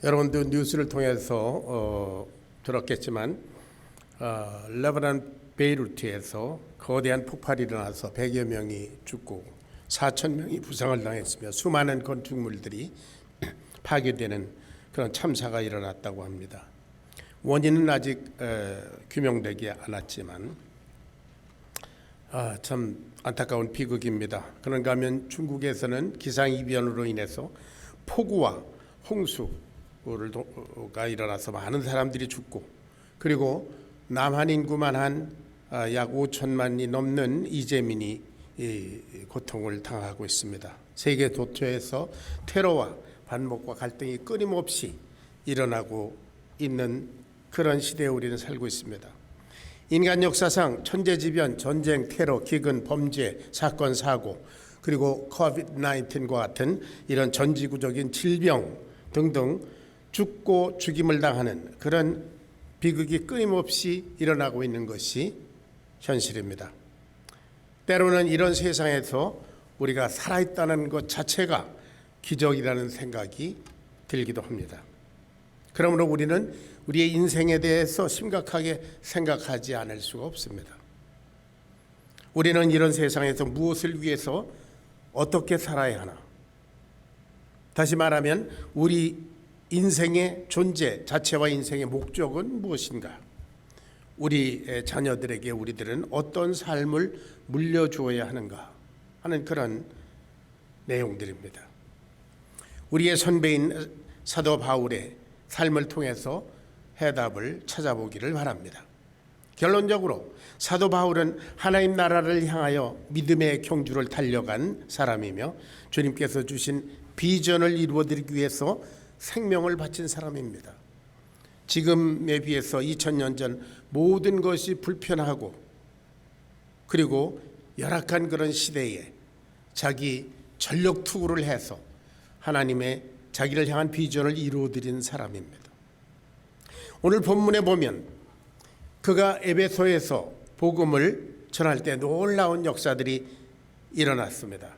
여러분도 뉴스를 통해서 들었겠지만 레바논 베이루트에서 거대한 폭발이 일어나서 100여 명이 죽고 4천 명이 부상을 당했으며 수많은 건축물들이 파괴되는 그런 참사가 일어났다고 합니다. 원인은 아직 규명되지 않았지만 참 안타까운 비극입니다. 그런가 하면 중국에서는 기상이변으로 인해서 폭우와 홍수가 일어나서 많은 사람들이 죽고, 그리고 남한 인구만 한 약 5천만이 넘는 이재민이 고통을 당하고 있습니다. 세계 도처에서 테러와 반목과 갈등이 끊임없이 일어나고 있는 그런 시대에 우리는 살고 있습니다. 인간 역사상 천재지변, 전쟁, 테러, 기근, 범죄, 사건, 사고, 그리고 COVID-19과 같은 이런 전지구적인 질병 등등 죽고 죽임을 당하는 그런 비극이 끊임없이 일어나고 있는 것이 현실입니다. 때로는 이런 세상에서 우리가 살아있다는 것 자체가 기적이라는 생각이 들기도 합니다. 그러므로 우리는 우리의 인생에 대해서 심각하게 생각하지 않을 수가 없습니다. 우리는 이런 세상에서 무엇을 위해서 어떻게 살아야 하나? 다시 말하면 우리 인생의 존재 자체와 인생의 목적은 무엇인가? 우리 자녀들에게 우리들은 어떤 삶을 물려주어야 하는가 하는 그런 내용들입니다. 우리의 선배인 사도 바울의 삶을 통해서 해답을 찾아보기를 바랍니다. 결론적으로 사도 바울은 하나님 나라를 향하여 믿음의 경주를 달려간 사람이며 주님께서 주신 비전을 이루어드리기 위해서 생명을 바친 사람입니다. 지금에 비해서 2000년 전 모든 것이 불편하고 그리고 열악한 그런 시대에 자기 전력 투구를 해서 하나님의 자기를 향한 비전을 이루어드린 사람입니다. 오늘 본문에 보면 그가 에베소에서 복음을 전할 때 놀라운 역사들이 일어났습니다.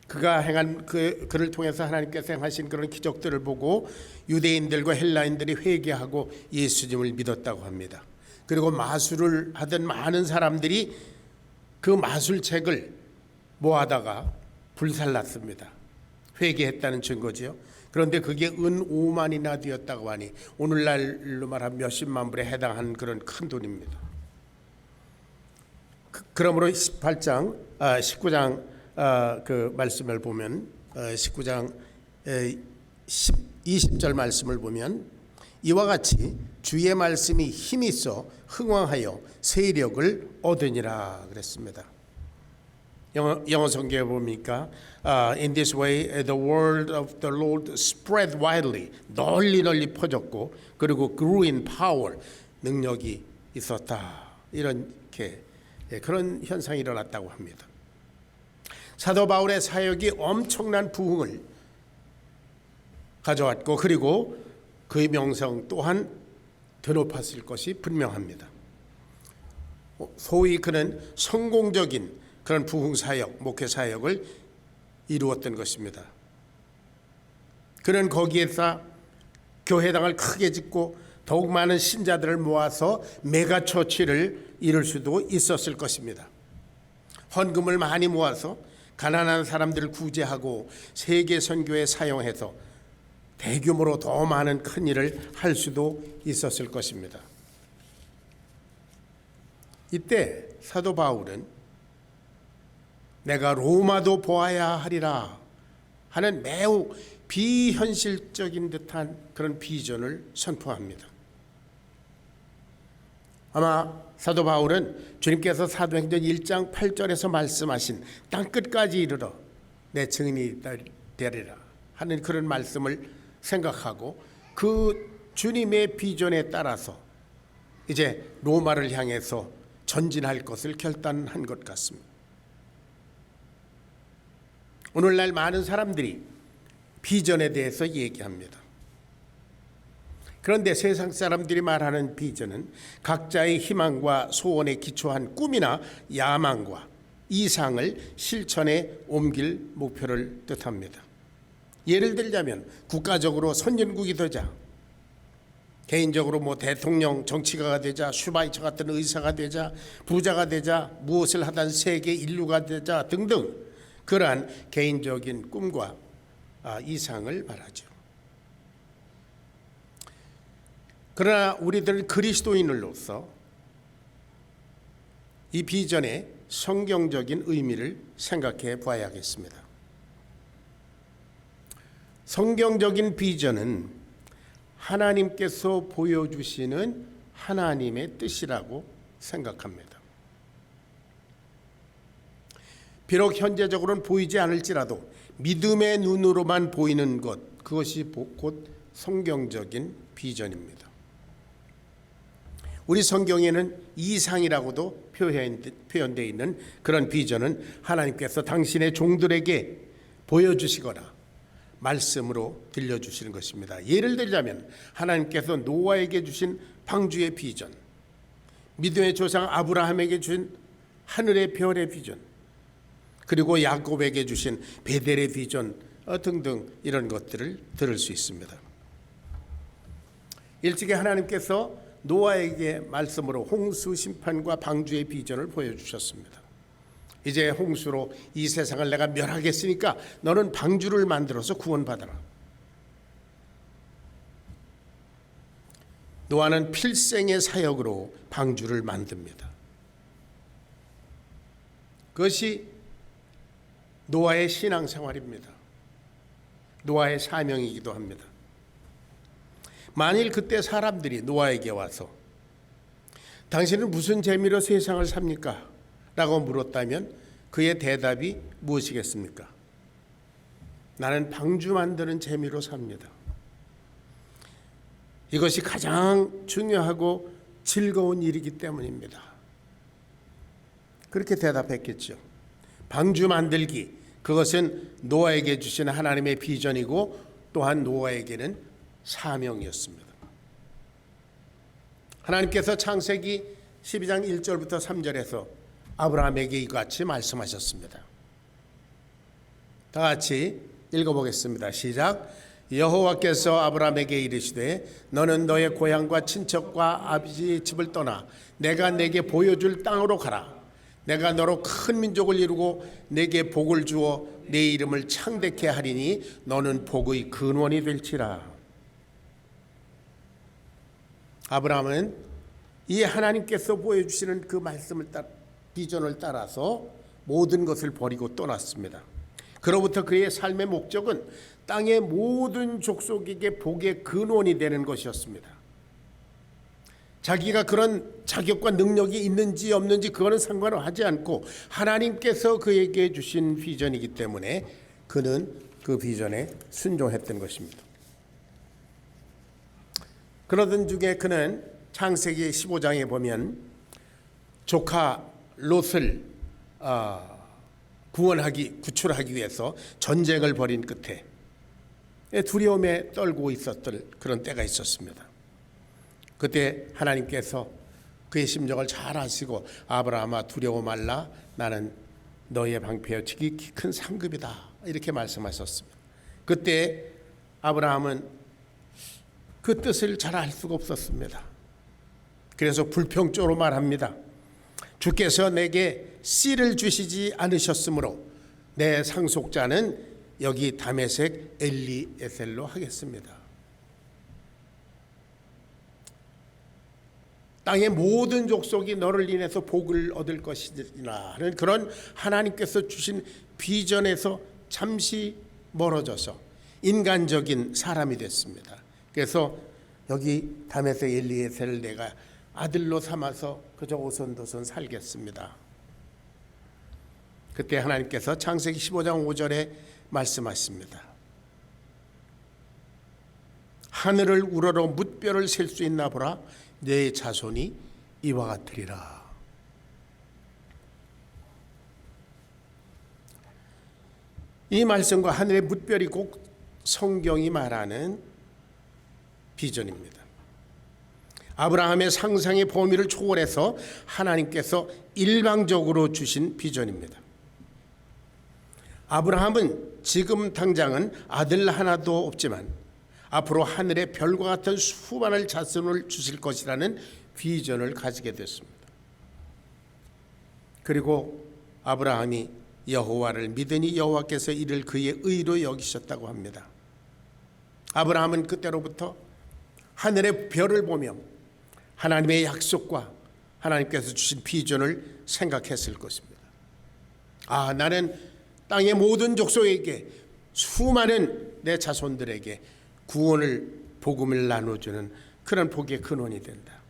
그가 행한 그를 통해서 하나님께서 행하신 그런 기적들을 보고 유대인들과 헬라인들이 회개하고 예수님을 믿었다고 합니다. 그리고 마술을 하던 많은 사람들이 그 마술책을 모아다가 불살랐습니다. 회개했다는 증거지요. 그런데 그게 은 5만이나 되었다고 하니 오늘날로 말하면 몇십만 불에 해당하는 그런 큰 돈입니다. 그러므로 19장 그 말씀을 보면 19장 20절 말씀을 보면 이와 같이 주의 말씀이 힘이 있어 흥왕하여 세력을 얻으니라 그랬습니다. 영어 성경에 보니까 In this way the word of the Lord spread widely, 널리 퍼졌고 그리고 grew in power, 능력이 있었다. 이렇게 그런 현상이 일어났다고 합니다. 사도 바울의 사역이 엄청난 부흥을 가져왔고 그리고 그의 명성 또한 더 높았을 것이 분명합니다. 소위 그는 성공적인 그런 부흥 사역, 목회 사역을 이루었던 것입니다. 그는 거기에서 교회당을 크게 짓고 더욱 많은 신자들을 모아서 메가처치를 이룰 수도 있었을 것입니다. 헌금을 많이 모아서 가난한 사람들을 구제하고 세계 선교에 사용해서 대규모로 더 많은 큰 일을 할 수도 있었을 것입니다. 이때 사도 바울은 내가 로마도 보아야 하리라 하는 매우 비현실적인 듯한 그런 비전을 선포합니다. 아마 사도 바울은 주님께서 사도행전 1장 8절에서 말씀하신 땅끝까지 이르러 내 증인이 되리라 하는 그런 말씀을 생각하고 그 주님의 비전에 따라서 이제 로마를 향해서 전진할 것을 결단한 것 같습니다. 오늘날 많은 사람들이 비전에 대해서 얘기합니다. 그런데 세상 사람들이 말하는 비전은 각자의 희망과 소원에 기초한 꿈이나 야망과 이상을 실천에 옮길 목표를 뜻합니다. 예를 들자면 국가적으로 선진국이 되자, 개인적으로 뭐 대통령, 정치가가 되자, 슈바이처 같은 의사가 되자, 부자가 되자, 무엇을 하든 세계 인류가 되자 등등, 그러한 개인적인 꿈과 이상을 말하죠. 그러나 우리들은 그리스도인으로서 이 비전의 성경적인 의미를 생각해 봐야겠습니다. 성경적인 비전은 하나님께서 보여주시는 하나님의 뜻이라고 생각합니다. 비록 현재적으로는 보이지 않을지라도 믿음의 눈으로만 보이는 것, 그것이 곧 성경적인 비전입니다. 우리 성경에는 이상이라고도 표현되어 있는 그런 비전은 하나님께서 당신의 종들에게 보여주시거나 말씀으로 들려주시는 것입니다. 예를 들자면 하나님께서 노아에게 주신 방주의 비전, 믿음의 조상 아브라함에게 주신 하늘의 별의 비전, 그리고 야곱에게 주신 베델의 비전 등등 이런 것들을 들을 수 있습니다. 일찍이 하나님께서 노아에게 말씀으로 홍수 심판과 방주의 비전을 보여주셨습니다. 이제 홍수로 이 세상을 내가 멸하겠으니까 너는 방주를 만들어서 구원받아라. 노아는 필생의 사역으로 방주를 만듭니다. 그것이 노아의 신앙생활입니다. 노아의 사명이기도 합니다. 만일 그때 사람들이 노아에게 와서 당신은 무슨 재미로 세상을 삽니까? 라고 물었다면 그의 대답이 무엇이겠습니까? 나는 방주 만드는 재미로 삽니다. 이것이 가장 중요하고 즐거운 일이기 때문입니다. 그렇게 대답했겠죠. 방주 만들기, 그것은 노아에게 주신 하나님의 비전이고 또한 노아에게는 사명이었습니다. 하나님께서 창세기 12장 1절부터 3절에서 아브라함에게 이같이 말씀하셨습니다. 다 같이 읽어보겠습니다. 시작. 여호와께서 아브라함에게 이르시되 너는 너의 고향과 친척과 아버지의 집을 떠나 내가 내게 보여줄 땅으로 가라. 내가 너로 큰 민족을 이루고 내게 복을 주어 내 이름을 창대케 하리니 너는 복의 근원이 될지라. 아브라함은 이 하나님께서 보여주시는 그 말씀을 비전을 따라서 모든 것을 버리고 떠났습니다. 그로부터 그의 삶의 목적은 땅의 모든 족속에게 복의 근원이 되는 것이었습니다. 자기가 그런 자격과 능력이 있는지 없는지 그거는 상관을 하지 않고 하나님께서 그에게 주신 비전이기 때문에 그는 그 비전에 순종했던 것입니다. 그러던 중에 그는 창세기 15장에 보면 조카 롯을 구출하기 위해서 전쟁을 벌인 끝에 두려움에 떨고 있었던 그런 때가 있었습니다. 그때 하나님께서 그의 심정을 잘 아시고 아브라함아 두려워 말라 나는 너의 방패여 지극히 큰 상급이다 이렇게 말씀하셨습니다. 그때 아브라함은 그 뜻을 잘 알 수가 없었습니다. 그래서 불평조로 말합니다. 주께서 내게 씨를 주시지 않으셨으므로 내 상속자는 여기 다메섹 엘리에셀로 하겠습니다. 땅의 모든 족속이 너를 인해서 복을 얻을 것이라 하는 그런 하나님께서 주신 비전에서 잠시 멀어져서 인간적인 사람이 됐습니다. 그래서 여기 다메섹 엘리에셀을 내가 아들로 삼아서 그저 오손도손 살겠습니다. 그때 하나님께서 창세기 15장 5절에 말씀하십니다. 하늘을 우러러 뭇별을 셀 수 있나 보라 내 자손이 이와 같으리라. 이 말씀과 하늘의 뭇별이 꼭 성경이 말하는 비전입니다. 아브라함의 상상의 범위를 초월해서 하나님께서 일방적으로 주신 비전입니다. 아브라함은 지금 당장은 아들 하나도 없지만 앞으로 하늘의 별과 같은 수많은 자손을 주실 것이라는 비전을 가지게 됐습니다. 그리고 아브라함이 여호와를 믿으니 여호와께서 이를 그의 의로 여기셨다고 합니다. 아브라함은 그때로부터 하늘의 별을 보며 하나님의 약속과 하나님께서 주신 비전을 생각했을 것입니다. 나는 땅의 모든 족속에게, 수많은 내 자손들에게 구원을, 복음을 나눠주는 그런 복의 근원이 된다.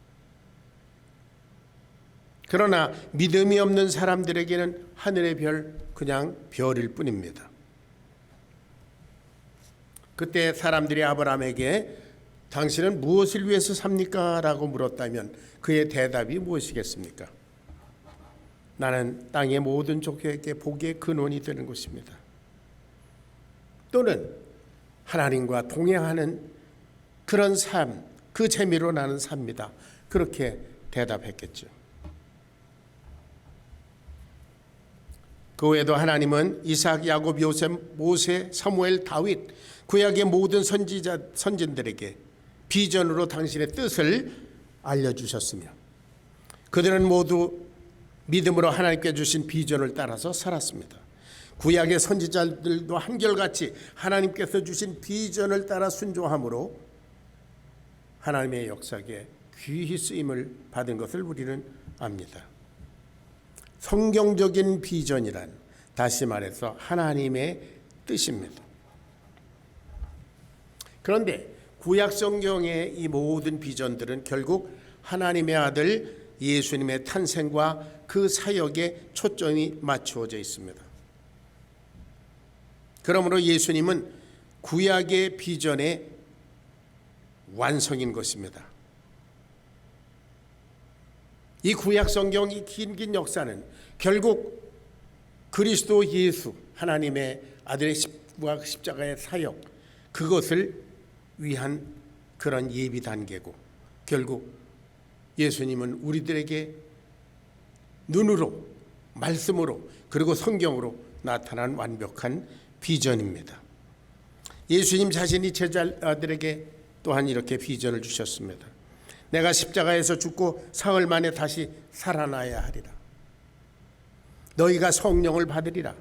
그러나 믿음이 없는 사람들에게는 하늘의 별, 그냥 별일 뿐입니다. 그때 사람들이 아브라함에게 당신은 무엇을 위해서 삽니까? 라고 물었다면 그의 대답이 무엇이겠습니까? 나는 땅의 모든 족속에게 복의 근원이 되는 것입니다. 또는 하나님과 동행하는 그런 삶, 그 재미로 나는 삽니다. 그렇게 대답했겠죠. 그 외에도 하나님은 이삭, 야곱, 요셉, 모세, 사무엘, 다윗, 구약의 모든 선진들에게 비전으로 당신의 뜻을 알려주셨으며 그들은 모두 믿음으로 하나님께 주신 비전을 따라서 살았습니다. 구약의 선지자들도 한결같이 하나님께서 주신 비전을 따라 순종함으로 하나님의 역사에 귀히 쓰임을 받은 것을 우리는 압니다. 성경적인 비전이란 다시 말해서 하나님의 뜻입니다. 그런데 구약 성경의 이 모든 비전들은 결국 하나님의 아들 예수님의 탄생과 그 사역에 초점이 맞추어져 있습니다. 그러므로 예수님은 구약의 비전의 완성인 것입니다. 이 구약 성경이 긴 역사는 결국 그리스도 예수, 하나님의 아들의 십자가의 사역, 그것을 위한 그런 예비 단계고 결국 예수님은 우리들에게 눈으로, 말씀으로, 그리고 성경으로 나타난 완벽한 비전입니다. 예수님 자신이 제자들에게 또한 이렇게 비전을 주셨습니다. 내가 십자가에서 죽고 사흘 만에 다시 살아나야 하리라. 너희가 성령을 받으리라.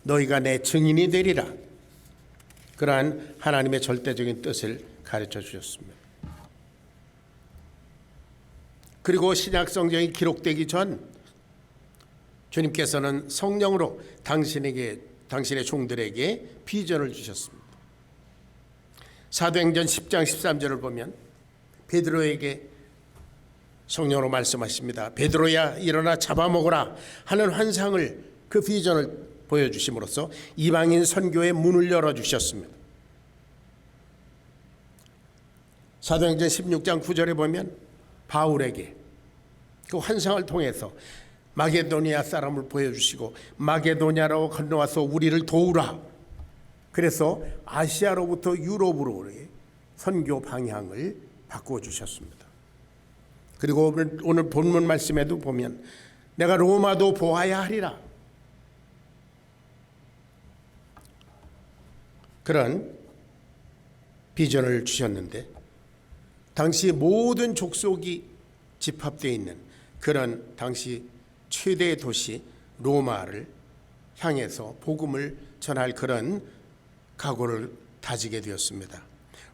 너희가 내 증인이 되리라. 그러한 하나님의 절대적인 뜻을 가르쳐 주셨습니다. 그리고 신약 성경이 기록되기 전 주님께서는 성령으로 당신의 종들에게 비전을 주셨습니다. 사도행전 10장 13절을 보면 베드로에게 성령으로 말씀하십니다. 베드로야 일어나 잡아먹으라 하는 환상을, 그 비전을 보여주심으로써 이방인 선교의 문을 열어주셨습니다. 사도행전 16장 9절에 보면 바울에게 그 환상을 통해서 마게도니아 사람을 보여주시고 마게도니아로 건너와서 우리를 도우라. 그래서 아시아로부터 유럽으로의 선교 방향을 바꿔주셨습니다. 그리고 오늘 본문 말씀에도 보면 내가 로마도 보아야 하리라. 그런 비전을 주셨는데 당시 모든 족속이 집합되어 있는 그런 당시 최대의 도시 로마를 향해서 복음을 전할 그런 각오를 다지게 되었습니다.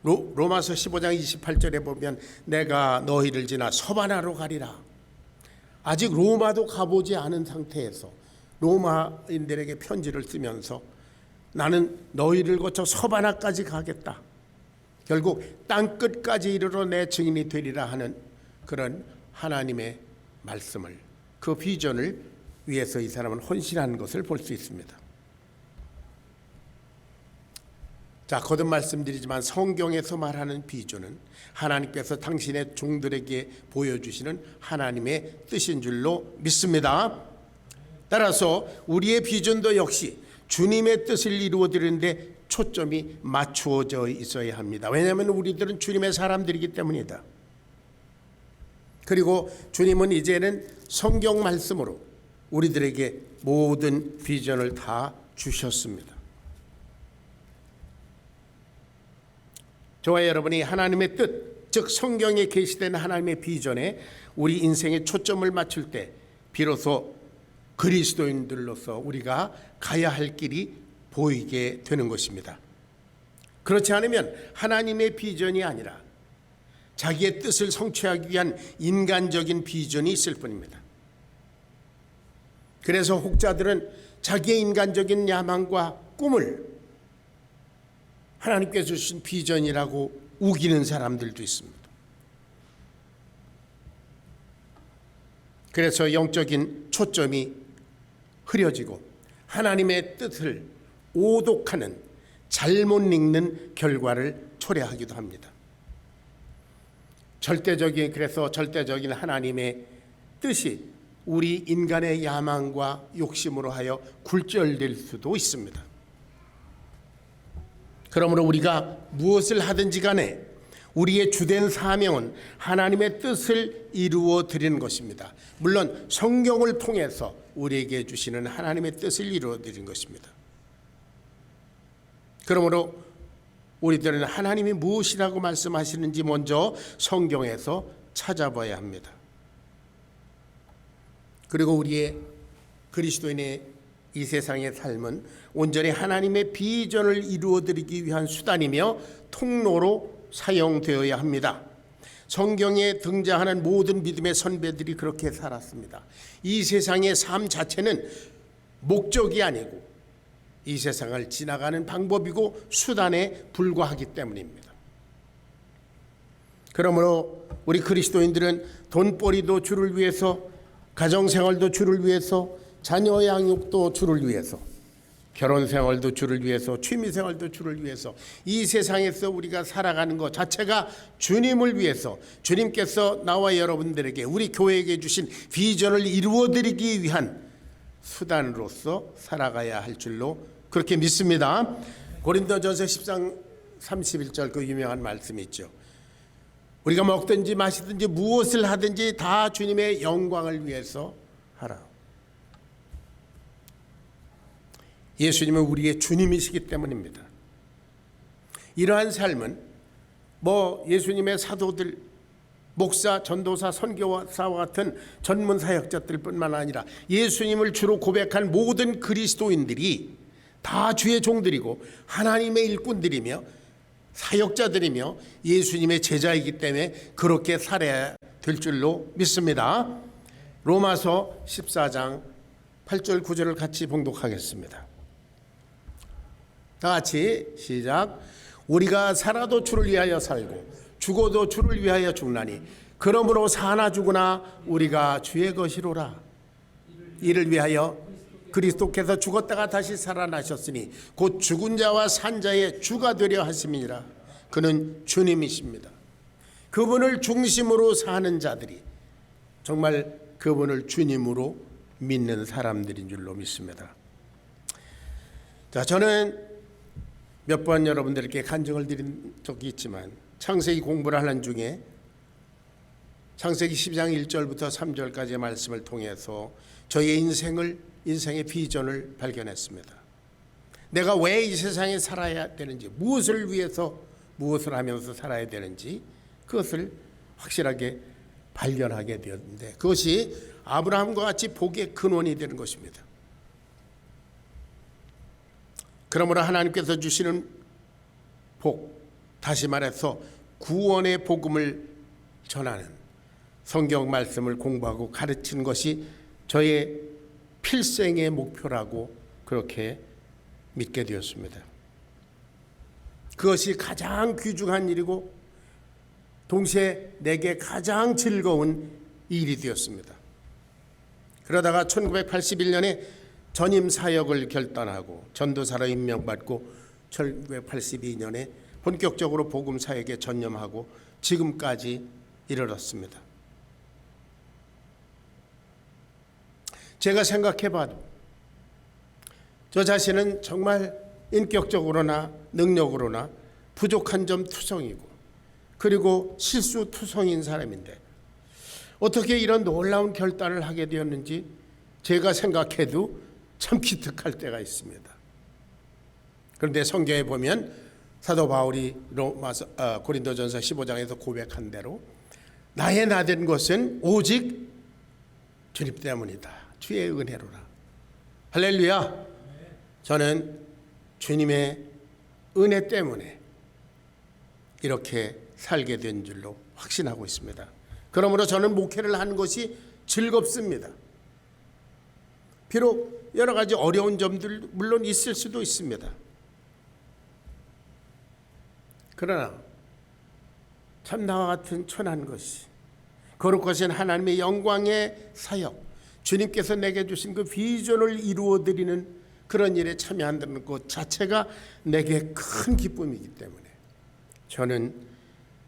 로마서 15장 28절에 보면 내가 너희를 지나 서바나로 가리라. 아직 로마도 가보지 않은 상태에서 로마인들에게 편지를 쓰면서 나는 너희를 거쳐 서바나까지 가겠다. 결국 땅끝까지 이르러 내 증인이 되리라 하는 그런 하나님의 말씀을, 그 비전을 위해서 이 사람은 헌신한 것을 볼 수 있습니다. 자, 거듭 말씀드리지만 성경에서 말하는 비전은 하나님께서 당신의 종들에게 보여주시는 하나님의 뜻인 줄로 믿습니다. 따라서 우리의 비전도 역시 주님의 뜻을 이루어드리는데 초점이 맞추어져 있어야 합니다. 왜냐하면 우리들은 주님의 사람들이기 때문이다. 그리고 주님은 이제는 성경 말씀으로 우리들에게 모든 비전을 다 주셨습니다. 저와 여러분이 하나님의 뜻, 즉 성경에 계시된 하나님의 비전에 우리 인생의 초점을 맞출 때 비로소 그리스도인들로서 우리가 가야 할 길이 보이게 되는 것입니다. 그렇지 않으면 하나님의 비전이 아니라 자기의 뜻을 성취하기 위한 인간적인 비전이 있을 뿐입니다. 그래서 혹자들은 자기의 인간적인 야망과 꿈을 하나님께서 주신 비전이라고 우기는 사람들도 있습니다. 그래서 영적인 초점이 흐려지고 하나님의 뜻을 오독하는 잘못 읽는 결과를 초래하기도 합니다. 그래서 절대적인 하나님의 뜻이 우리 인간의 야망과 욕심으로 하여 굴절될 수도 있습니다. 그러므로 우리가 무엇을 하든지 간에 우리의 주된 사명은 하나님의 뜻을 이루어 드리는 것입니다. 물론 성경을 통해서 우리에게 주시는 하나님의 뜻을 이루어 드리는 것입니다. 그러므로 우리들은 하나님이 무엇이라고 말씀하시는지 먼저 성경에서 찾아봐야 합니다. 그리고 우리의 그리스도인의 이 세상의 삶은 온전히 하나님의 비전을 이루어드리기 위한 수단이며 통로로 사용되어야 합니다. 성경에 등장하는 모든 믿음의 선배들이 그렇게 살았습니다. 이 세상의 삶 자체는 목적이 아니고 이 세상을 지나가는 방법이고 수단에 불과하기 때문입니다. 그러므로 우리 그리스도인들은 돈벌이도 주를 위해서, 가정생활도 주를 위해서, 자녀 양육도 주를 위해서, 결혼생활도 주를 위해서, 취미생활도 주를 위해서, 이 세상에서 우리가 살아가는 것 자체가 주님을 위해서, 주님께서 나와 여러분들에게, 우리 교회에게 주신 비전을 이루어드리기 위한 수단으로서 살아가야 할 줄로 그렇게 믿습니다. 고린도전서 10장 31절 그 유명한 말씀이 있죠. 우리가 먹든지 마시든지 무엇을 하든지 다 주님의 영광을 위해서 하라. 예수님은 우리의 주님이시기 때문입니다. 이러한 삶은 예수님의 사도들, 목사, 전도사, 선교사와 같은 전문 사역자들뿐만 아니라 예수님을 주로 고백한 모든 그리스도인들이 다 주의 종들이고 하나님의 일꾼들이며 사역자들이며 예수님의 제자이기 때문에 그렇게 살아야 될 줄로 믿습니다. 로마서 14장 8절 9절을 같이 봉독하겠습니다. 다 같이 시작. 우리가 살아도 주를 위하여 살고 죽어도 주를 위하여 죽나니 그러므로 사나 죽으나 우리가 주의 것이로라. 이를 위하여 그리스도께서 죽었다가 다시 살아나셨으니 곧 죽은 자와 산 자의 주가 되려 하심이니라. 그는 주님이십니다. 그분을 중심으로 사는 자들이 정말 그분을 주님으로 믿는 사람들인 줄로 믿습니다. 자, 저는 몇 번 여러분들께 간증을 드린 적이 있지만 창세기 공부를 하는 중에 창세기 12장 1절부터 3절까지의 말씀을 통해서 저의 인생의 비전을 발견했습니다. 내가 왜 이 세상에 살아야 되는지, 무엇을 위해서 무엇을 하면서 살아야 되는지 그것을 확실하게 발견하게 되었는데 그것이 아브라함과 같이 복의 근원이 되는 것입니다. 그러므로 하나님께서 주시는 복, 다시 말해서 구원의 복음을 전하는 성경 말씀을 공부하고 가르치는 것이 저의 필생의 목표라고 그렇게 믿게 되었습니다. 그것이 가장 귀중한 일이고 동시에 내게 가장 즐거운 일이 되었습니다. 그러다가 1981년에 전임 사역을 결단하고 전도사로 임명받고 1982년에 본격적으로 복음 사역에 전념하고 지금까지 이르렀습니다. 제가 생각해봐도 저 자신은 정말 인격적으로나 능력으로나 부족한 점 투성이고 그리고 실수 투성인 사람인데 어떻게 이런 놀라운 결단을 하게 되었는지 제가 생각해도 참 기특할 때가 있습니다. 그런데 성경에 보면 사도 바울이 고린도전서 15장에서 고백한 대로 나의 나된 것은 오직 주님 때문이다. 주의 은혜로라. 할렐루야. 저는 주님의 은혜 때문에 이렇게 살게 된 줄로 확신하고 있습니다. 그러므로 저는 목회를 하는 것이 즐겁습니다. 비록 여러 가지 어려운 점들 물론 있을 수도 있습니다. 그러나 참 나와 같은 천한 것이 거룩하신 하나님의 영광의 사역, 주님께서 내게 주신 그 비전을 이루어드리는 그런 일에 참여한다는 것 자체가 내게 큰 기쁨이기 때문에 저는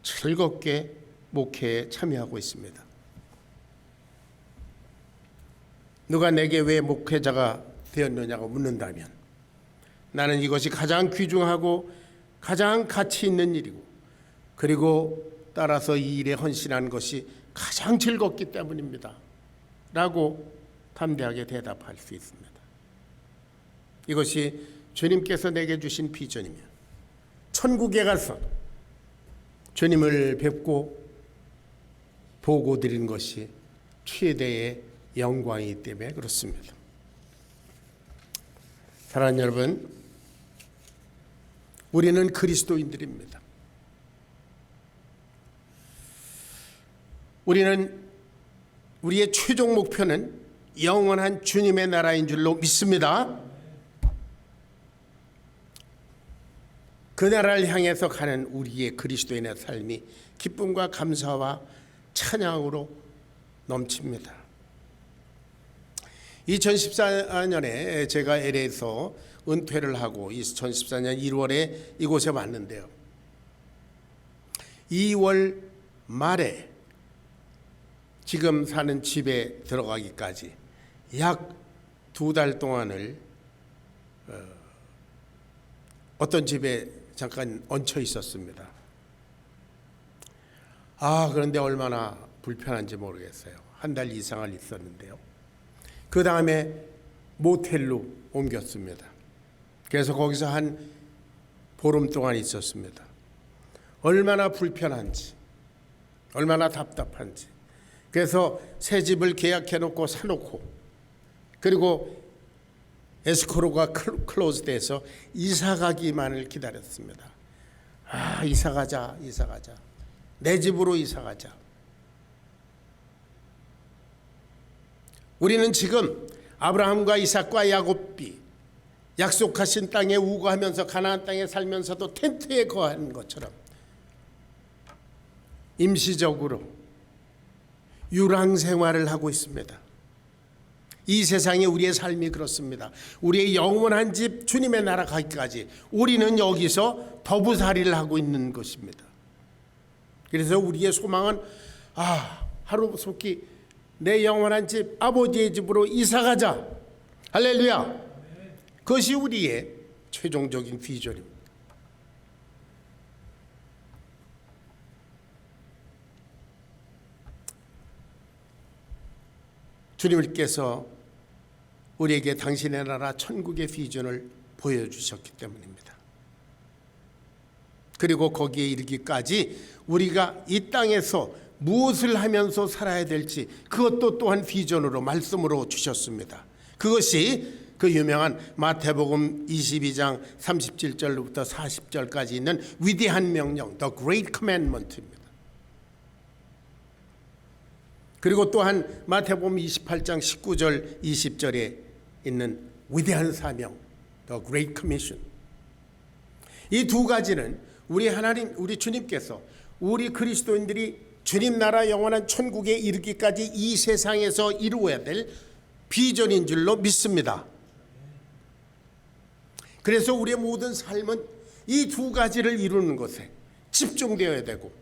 즐겁게 목회에 참여하고 있습니다. 누가 내게 왜 목회자가 되었느냐고 묻는다면 나는 이것이 가장 귀중하고 가장 가치 있는 일이고 그리고 따라서 이 일에 헌신한 것이 가장 즐겁기 때문입니다. 라고 담대하게 대답할 수 있습니다. 이것이 주님께서 내게 주신 비전이며 천국에 가서 주님을 뵙고 보고 드리는 것이 최대의 영광이기 때문에 그렇습니다. 사랑하는 여러분, 우리는 그리스도인들입니다. 우리의 최종 목표는 영원한 주님의 나라인 줄로 믿습니다. 그 나라를 향해서 가는 우리의 그리스도인의 삶이 기쁨과 감사와 찬양으로 넘칩니다. 2014년에 제가 LA에서 은퇴를 하고 2014년 1월에 이곳에 왔는데요. 2월 말에 지금 사는 집에 들어가기까지 약 2달 동안을 어떤 집에 잠깐 얹혀 있었습니다. 그런데 얼마나 불편한지 모르겠어요. 한 달 이상을 있었는데요. 그 다음에 모텔로 옮겼습니다. 그래서 거기서 한 보름 동안 있었습니다. 얼마나 불편한지, 얼마나 답답한지. 그래서 새 집을 계약해놓고 사놓고 그리고 에스코로가 클로즈돼서 이사 가기만을 기다렸습니다. 이사 가자. 내 집으로 이사 가자. 우리는 지금 아브라함과 이삭과 야곱이 약속하신 땅에 우거하면서 가나안 땅에 살면서도 텐트에 거한 것처럼 임시적으로 유랑 생활을 하고 있습니다. 이 세상에 우리의 삶이 그렇습니다. 우리의 영원한 집 주님의 나라 가기까지 우리는 여기서 더부살이를 하고 있는 것입니다. 그래서 우리의 소망은 하루속히 내 영원한 집 아버지의 집으로 이사가자. 할렐루야. 그것이 우리의 최종적인 비전입니다. 주님께서 우리에게 당신의 나라 천국의 비전을 보여주셨기 때문입니다. 그리고 거기에 이르기까지 우리가 이 땅에서 무엇을 하면서 살아야 될지 그것도 또한 비전으로 말씀으로 주셨습니다. 그것이 그 유명한 마태복음 22장 37절부터 40절까지 있는 위대한 명령, The Great Commandment입니다. 그리고 또한 마태복음 28장 19절 20절에 있는 위대한 사명, The Great Commission. 이 두 가지는 우리 하나님, 우리 주님께서 우리 그리스도인들이 주님 나라 영원한 천국에 이르기까지 이 세상에서 이루어야 될 비전인 줄로 믿습니다. 그래서 우리의 모든 삶은 이 두 가지를 이루는 것에 집중되어야 되고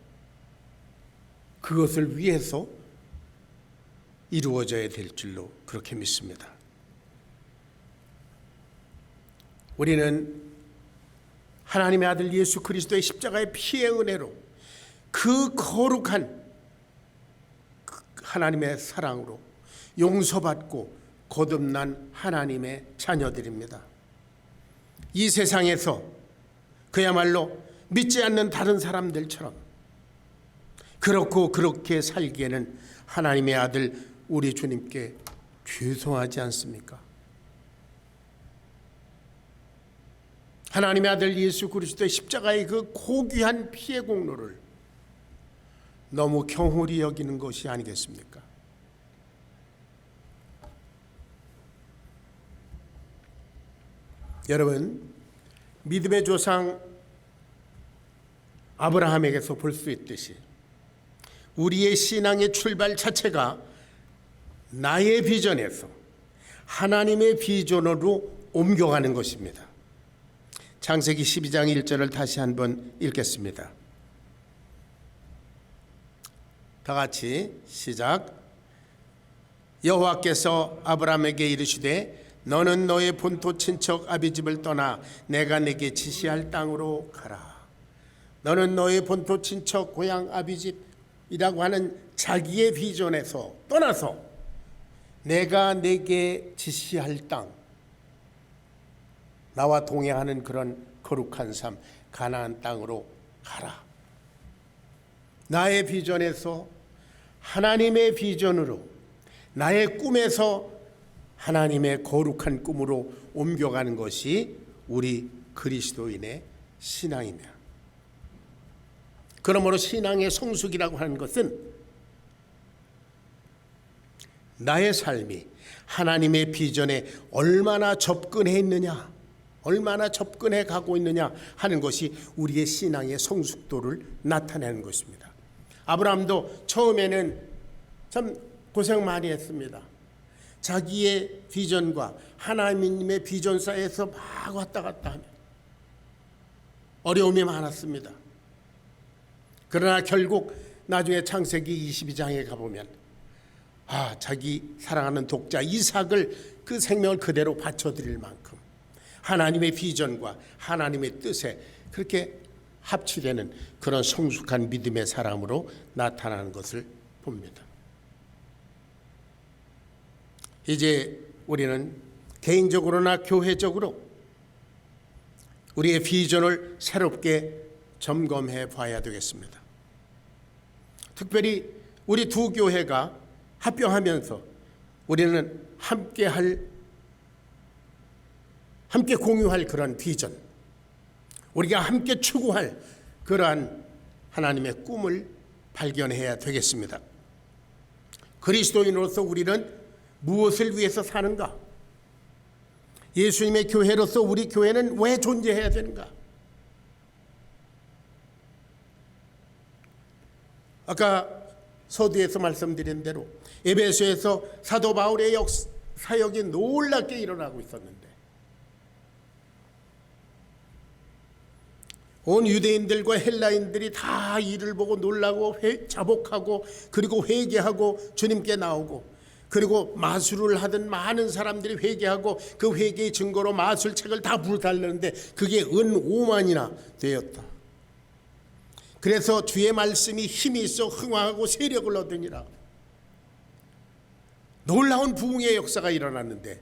그것을 위해서 이루어져야 될 줄로 그렇게 믿습니다. 우리는 하나님의 아들 예수 그리스도의 십자가의 피의 은혜로 그 거룩한 하나님의 사랑으로 용서받고 거듭난 하나님의 자녀들입니다. 이 세상에서 그야말로 믿지 않는 다른 사람들처럼 그렇게 살기에는 하나님의 아들 우리 주님께 죄송하지 않습니까? 하나님의 아들 예수 그리스도의 십자가의 그 고귀한 피의 공로를 너무 경홀히 여기는 것이 아니겠습니까? 여러분, 믿음의 조상 아브라함에게서 볼 수 있듯이 우리의 신앙의 출발 자체가 나의 비전에서 하나님의 비전으로 옮겨가는 것입니다. 창세기 12장 1절을 다시 한번 읽겠습니다. 다 같이 시작. 여호와께서 아브라함에게 이르시되 너는 너의 본토 친척 아비집을 떠나 내가 네게 지시할 땅으로 가라. 너는 너의 본토 친척 고향 아비집이라고 하는 자기의 비전에서 떠나서 내가 네게 지시할 땅, 나와 동행하는 그런 거룩한 삶, 가나안 땅으로 가라. 나의 비전에서 하나님의 비전으로, 나의 꿈에서 하나님의 거룩한 꿈으로 옮겨가는 것이 우리 그리스도인의 신앙입니다. 그러므로 신앙의 성숙이라고 하는 것은 나의 삶이 하나님의 비전에 얼마나 접근해 있느냐, 얼마나 접근해 가고 있느냐 하는 것이 우리의 신앙의 성숙도를 나타내는 것입니다. 아브라함도 처음에는 참 고생 많이 했습니다. 자기의 비전과 하나님의 비전 사이에서 막 왔다 갔다 하며 어려움이 많았습니다. 그러나 결국 나중에 창세기 22장에 가보면 자기 사랑하는 독자 이삭을 그 생명을 그대로 바쳐드릴 만큼 하나님의 비전과 하나님의 뜻에 그렇게 합치되는 그런 성숙한 믿음의 사람으로 나타나는 것을 봅니다. 이제 우리는 개인적으로나 교회적으로 우리의 비전을 새롭게 점검해 봐야 되겠습니다. 특별히 우리 두 교회가 합병하면서 우리는 함께 공유할 그런 비전, 우리가 함께 추구할 그러한 하나님의 꿈을 발견해야 되겠습니다. 그리스도인으로서 우리는 무엇을 위해서 사는가? 예수님의 교회로서 우리 교회는 왜 존재해야 되는가? 아까 서두에서 말씀드린 대로 에베소에서 사도 바울의 사역이 놀랍게 일어나고 있었는데 온 유대인들과 헬라인들이 다 이를 보고 놀라고 자복하고 그리고 회개하고 주님께 나오고 그리고 마술을 하던 많은 사람들이 회개하고 그 회개의 증거로 마술책을 다 불살렸는데 그게 은 5만이나 되었다. 그래서 주의 말씀이 힘이 있어 흥왕하고 세력을 얻으니라. 놀라운 부흥의 역사가 일어났는데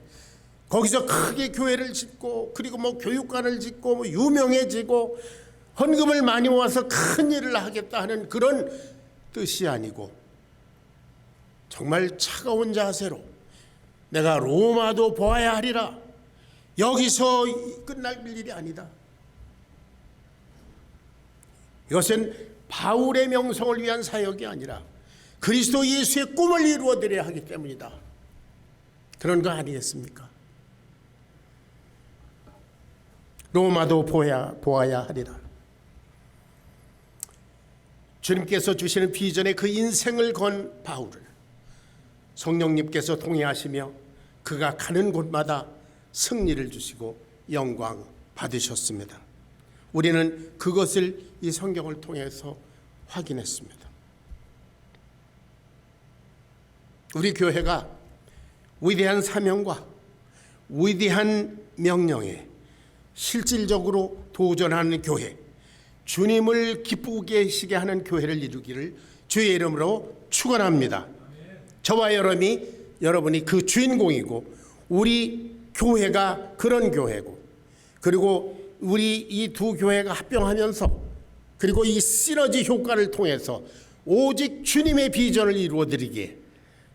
거기서 크게 교회를 짓고 그리고 교육관을 짓고 유명해지고 헌금을 많이 모아서 큰 일을 하겠다 하는 그런 뜻이 아니고 정말 차가운 자세로 내가 로마도 보아야 하리라. 여기서 끝날 일이 아니다. 이것은 바울의 명성을 위한 사역이 아니라 그리스도 예수의 꿈을 이루어드려야 하기 때문이다. 그런 거 아니겠습니까? 로마도 보아야 하리라. 주님께서 주시는 비전의 그 인생을 건 바울을 성령님께서 동행하시며 그가 가는 곳마다 승리를 주시고 영광 받으셨습니다. 우리는 그것을 이 성경을 통해서 확인했습니다. 우리 교회가 위대한 사명과 위대한 명령에 실질적으로 도전하는 교회, 주님을 기쁘게 하시게 하는 교회를 이루기를 주의 이름으로 축원합니다. 저와 여러분이 그 주인공이고 우리 교회가 그런 교회고 그리고 우리 이 두 교회가 합병하면서 그리고 이 시너지 효과를 통해서 오직 주님의 비전을 이루어드리기에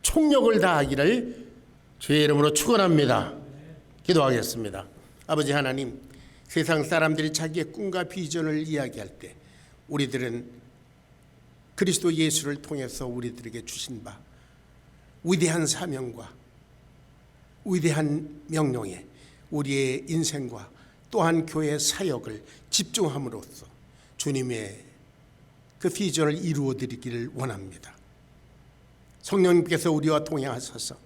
총력을 다하기를 주의 이름으로 축원합니다. 기도하겠습니다. 아버지 하나님, 세상 사람들이 자기의 꿈과 비전을 이야기할 때 우리들은 그리스도 예수를 통해서 우리들에게 주신 바 위대한 사명과 위대한 명령에 우리의 인생과 또한 교회의 사역을 집중함으로써 주님의 그 비전을 이루어드리기를 원합니다. 성령님께서 우리와 동행하셔서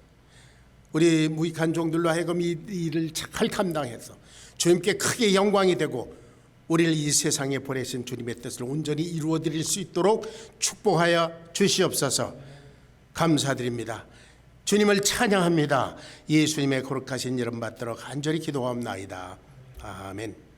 우리 무익한 종들로 하여금 이 일을 잘 감당해서 주님께 크게 영광이 되고 우리를 이 세상에 보내신 주님의 뜻을 온전히 이루어드릴 수 있도록 축복하여 주시옵소서. 감사드립니다. 주님을 찬양합니다. 예수님의 거룩하신 이름 받들어 간절히 기도하옵나이다. 아멘.